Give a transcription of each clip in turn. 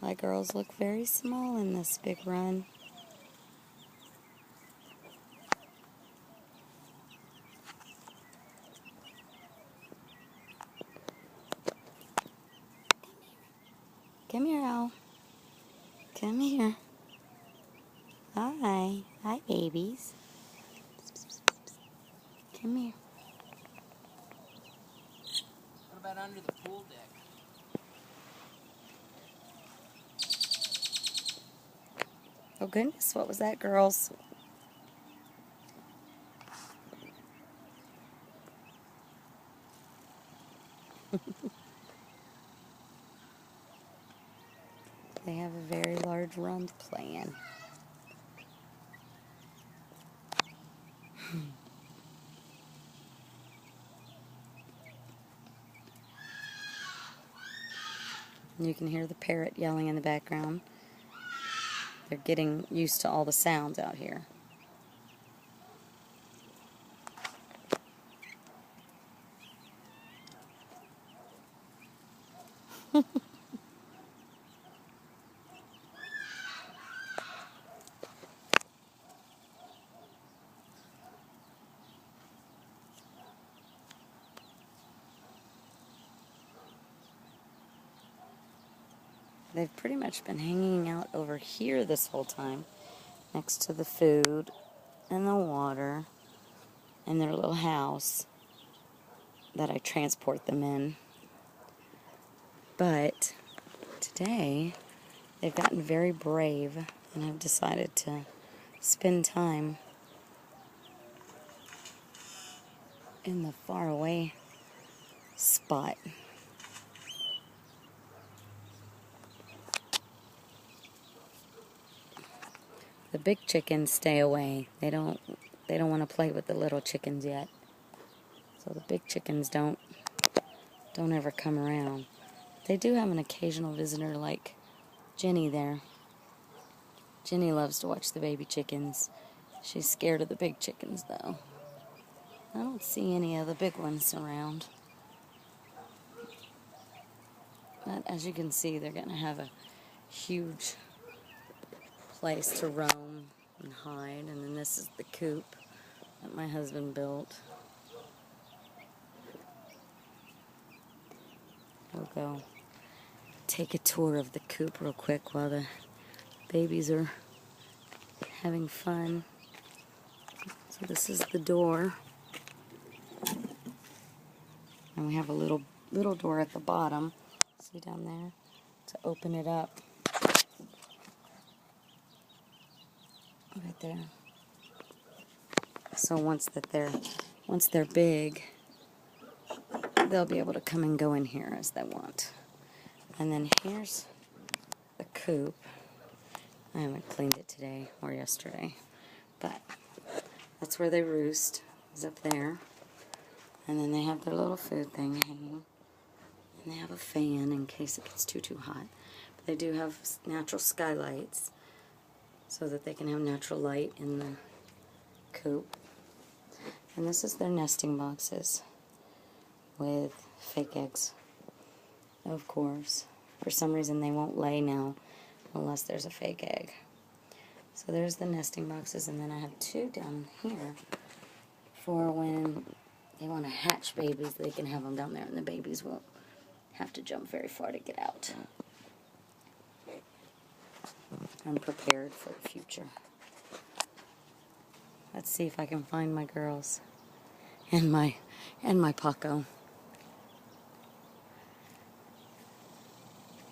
My girls look very small in this big run. Come here, Al. Come here. Hi. Hi, babies. Come here. What about under the pool deck? Oh, goodness. What was that, girls? They have a very large run plan. You can hear the parrot yelling in the background. They're getting used to all the sounds out here. They've pretty much been hanging out over here this whole time, next to the food and the water and their little house that I transport them in. But today, they've gotten very brave and have decided to spend time in the faraway spot. The big chickens stay away. They don't want to play with the little chickens yet. So the big chickens don't ever come around. They do have an occasional visitor like Jenny there. Jenny loves to watch the baby chickens. She's scared of the big chickens though. I don't see any of the big ones around. But as you can see, they're going to have a huge place to roam and hide. And then this is the coop that my husband built. We'll go take a tour of the coop real quick while the babies are having fun. So this is the door. And we have a little door at the bottom. See down there? To open it up. Right there. So once they're big, they'll be able to come and go in here as they want. And then here's the coop. I haven't cleaned it today or yesterday, but that's where they roost, is up there. And then they have their little food thing hanging. And they have a fan in case it gets too hot. But they do have natural skylights so that they can have natural light in the coop. And this is their nesting boxes with fake eggs, of course. For some reason they won't lay now unless there's a fake egg. So there's the nesting boxes, and then I have two down here for when they want to hatch babies. They can have them down there and the babies won't have to jump very far to get out. I'm prepared for the future. Let's see if I can find my girls and my Paco.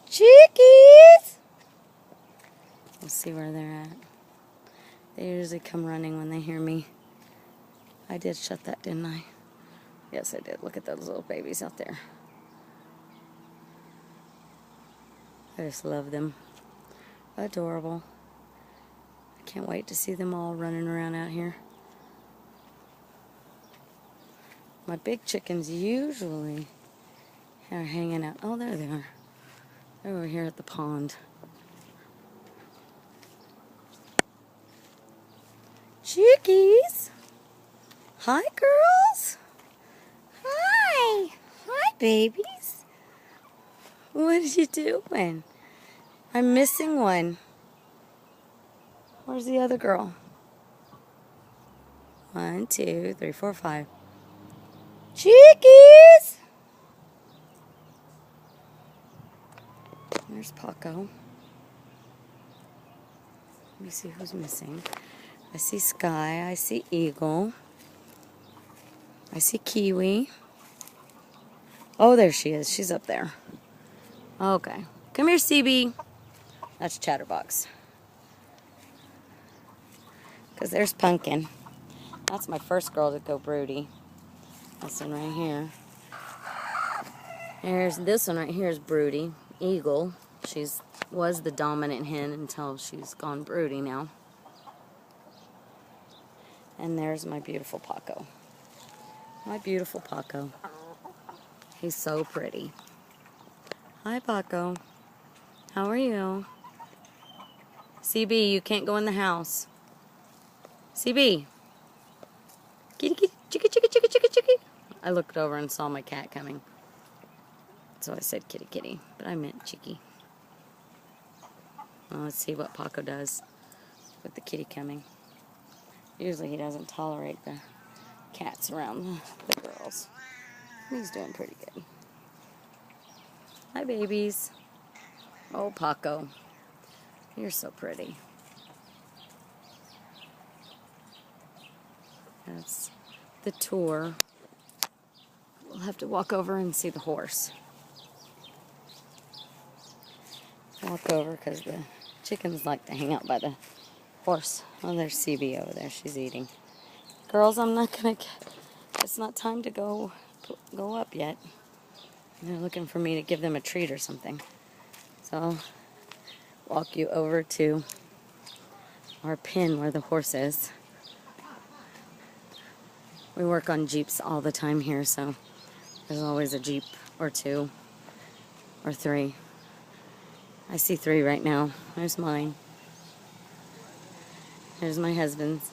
Chickies! We'll see where they're at. They usually come running when they hear me. I did shut that, didn't I? Yes, I did. Look at those little babies out there. I just love them. Adorable. I can't wait to see them all running around out here. My big chickens usually are hanging out. Oh, there they are. They're over here at the pond. Chickies! Hi, girls! Hi! Hi, babies! What are you doing? I'm missing one. Where's the other girl? 1, 2, 3, 4, 5. Chickies! There's Paco. Let me see who's missing. I see Sky. I see Eagle. I see Kiwi. Oh, there she is. She's up there. Okay. Come here, CB. That's Chatterbox. Because there's Pumpkin. That's my first girl to go broody. This one right here. There's this one right here is broody. Eagle. Was the dominant hen until she's gone broody now. And there's my beautiful Paco. My beautiful Paco. He's so pretty. Hi, Paco. How are you? CB, you can't go in the house. CB. Kitty, kitty, chicky, chicky, chicky, chicky, chicky. I looked over and saw my cat coming. So I said kitty, kitty, but I meant chicky. Well, let's see what Paco does with the kitty coming. Usually he doesn't tolerate the cats around the girls. He's doing pretty good. Hi, babies. Oh, Paco. You're so pretty. That's the tour. We'll have to walk over and see the horse. Walk over because the chickens like to hang out by the horse. Oh, there's CB over there. She's eating. Girls, I'm not going to... It's not time to go up yet. They're looking for me to give them a treat or something. So I'll walk you over to our pen where the horse is. We work on Jeeps all the time here, so there's always a Jeep or 2 or 3. I see 3 right now. There's mine. There's my husband's.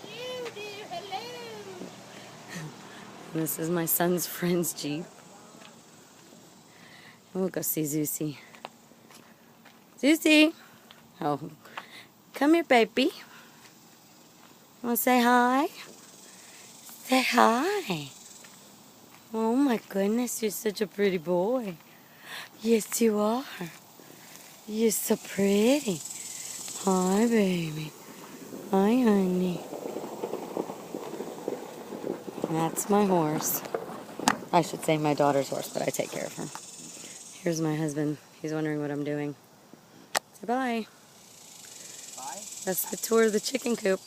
Hello, dear, hello. This is my son's friend's Jeep. And we'll go see Zeusy. Zeusy! Oh, come here, baby. Want to say hi? Say hi. Oh my goodness, you're such a pretty boy. Yes, you are. You're so pretty. Hi, baby. Hi, honey. That's my horse. I should say my daughter's horse, but I take care of her. Here's my husband. He's wondering what I'm doing. Say bye. Bye. That's the tour of the chicken coop.